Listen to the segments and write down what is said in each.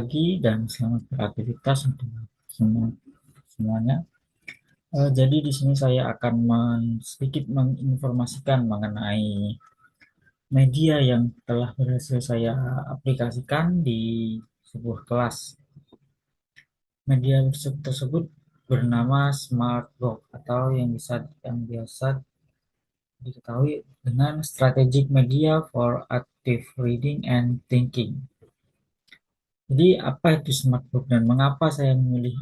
pagi dan selamat beraktivitas untuk semuanya. Jadi di sini saya akan sedikit menginformasikan mengenai media yang telah berhasil saya aplikasikan di sebuah kelas. Media tersebut bernama Smartbox atau yang biasa diketahui dengan Strategic Media for Active Reading and Thinking. Jadi apa itu Smartbox dan mengapa saya memilih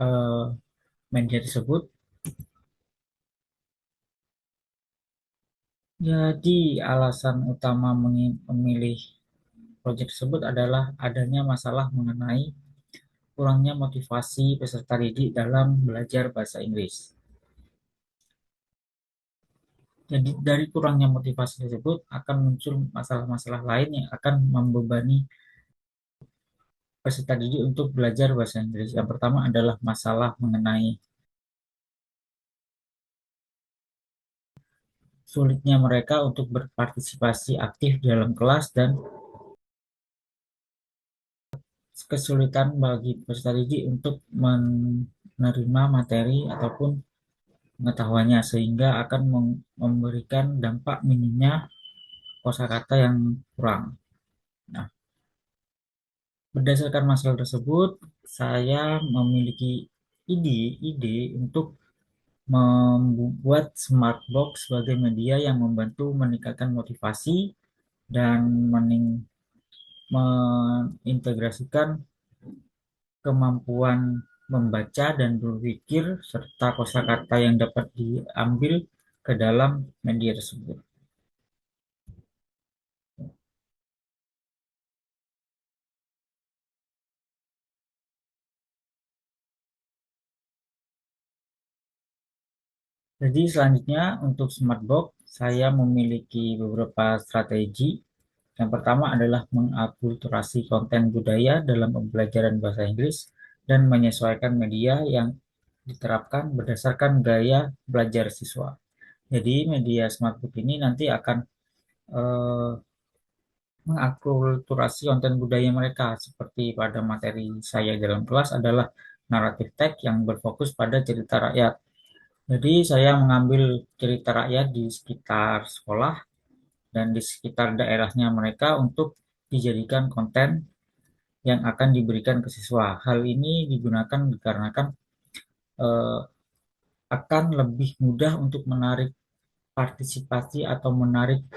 eh, media tersebut? Jadi alasan utama memilih proyek tersebut adalah adanya masalah mengenai kurangnya motivasi peserta didik dalam belajar bahasa Inggris. Jadi dari kurangnya motivasi tersebut akan muncul masalah-masalah lain yang akan membebani peserta didik untuk belajar bahasa Inggris. Yang pertama adalah masalah mengenai sulitnya mereka untuk berpartisipasi aktif dalam kelas dan kesulitan bagi peserta didik untuk menerima materi ataupun pengetahuannya sehingga akan memberikan dampak minimnya kosakata yang kurang. Nah, berdasarkan masalah tersebut, saya memiliki ide untuk membuat Smartbox sebagai media yang membantu meningkatkan motivasi dan mengintegrasikan kemampuan membaca dan berpikir serta kosakata yang dapat diambil ke dalam media tersebut. Jadi selanjutnya untuk Smartbox saya memiliki beberapa strategi. Yang pertama adalah mengakulturasi konten budaya dalam pembelajaran bahasa Inggris dan menyesuaikan media yang diterapkan berdasarkan gaya belajar siswa. Jadi media Smartbook ini nanti akan eh, mengakulturasi konten budaya mereka seperti pada materi saya dalam kelas adalah naratif teks yang berfokus pada cerita rakyat. Jadi saya mengambil cerita rakyat di sekitar sekolah dan di sekitar daerahnya mereka untuk dijadikan konten yang akan diberikan ke siswa. Hal ini digunakan dikarenakan eh, akan lebih mudah untuk menarik partisipasi atau menarik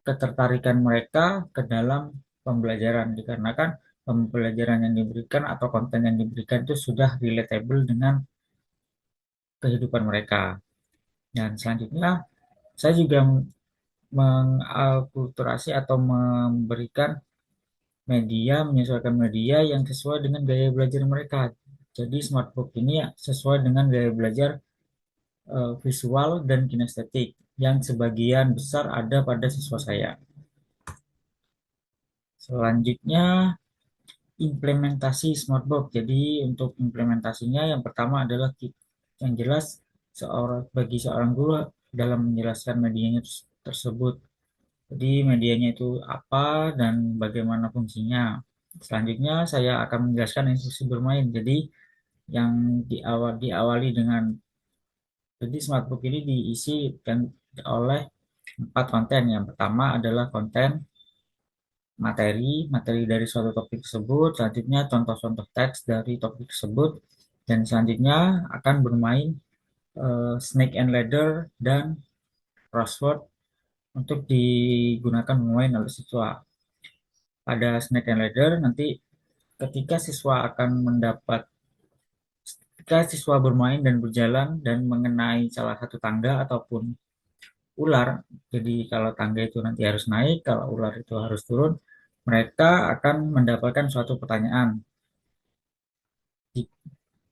ketertarikan mereka ke dalam pembelajaran dikarenakan pembelajaran yang diberikan atau konten yang diberikan itu sudah relatable dengan kehidupan mereka. Dan selanjutnya saya juga mengakulturasi atau memberikan menyesuaikan media yang sesuai dengan gaya belajar mereka. Jadi smartbook ini ya sesuai dengan gaya belajar visual dan kinestetik yang sebagian besar ada pada siswa saya. Selanjutnya implementasi smartbook. Jadi untuk implementasinya yang pertama adalah yang jelas bagi seorang guru dalam menjelaskan medianya tersebut. Jadi medianya itu apa dan bagaimana fungsinya. Selanjutnya saya akan menjelaskan instruksi bermain. Jadi yang diawali dengan jadi smartbook ini diisi dan oleh 4 konten. Yang pertama adalah konten materi dari suatu topik tersebut, selanjutnya contoh-contoh teks dari topik tersebut, dan selanjutnya akan bermain snake and ladder dan crossword untuk digunakan bermain oleh siswa. Pada snake and ladder nanti ketika siswa akan mendapat ketika siswa bermain dan berjalan dan mengenai salah satu tangga ataupun ular, jadi kalau tangga itu nanti harus naik, kalau ular itu harus turun, mereka akan mendapatkan suatu pertanyaan.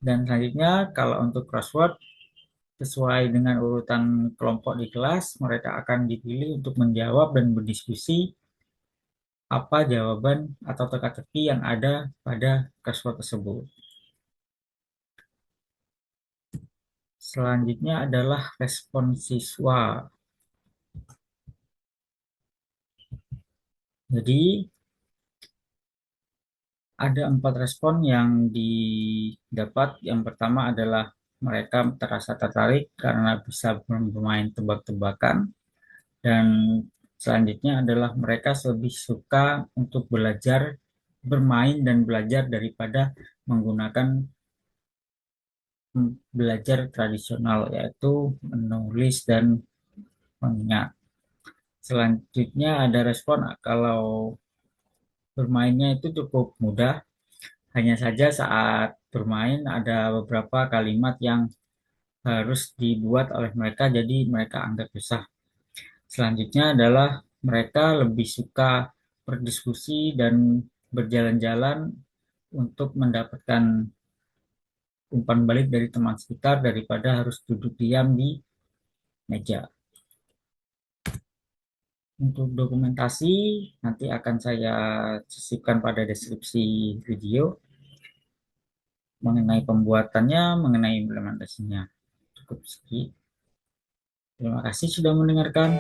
Dan selanjutnya kalau untuk crossword sesuai dengan urutan kelompok di kelas, mereka akan dipilih untuk menjawab dan berdiskusi apa jawaban atau teka-teki yang ada pada crossword tersebut. Selanjutnya adalah respon siswa. Jadi Ada 4 respon yang didapat. Yang pertama adalah mereka terasa tertarik karena bisa bermain tebak-tebakan. Dan selanjutnya adalah mereka lebih suka untuk belajar, bermain dan belajar daripada menggunakan belajar tradisional, yaitu menulis dan mengingat. Selanjutnya ada respon kalau bermainnya itu cukup mudah. Hanya saja saat bermain ada beberapa kalimat yang harus dibuat oleh mereka, jadi mereka anggap susah. Selanjutnya adalah mereka lebih suka berdiskusi dan berjalan-jalan untuk mendapatkan umpan balik dari teman sekitar daripada harus duduk diam di meja. Untuk dokumentasi nanti akan saya sisipkan pada deskripsi video mengenai pembuatannya, mengenai implementasinya. Cukup sekian. Terima kasih sudah mendengarkan.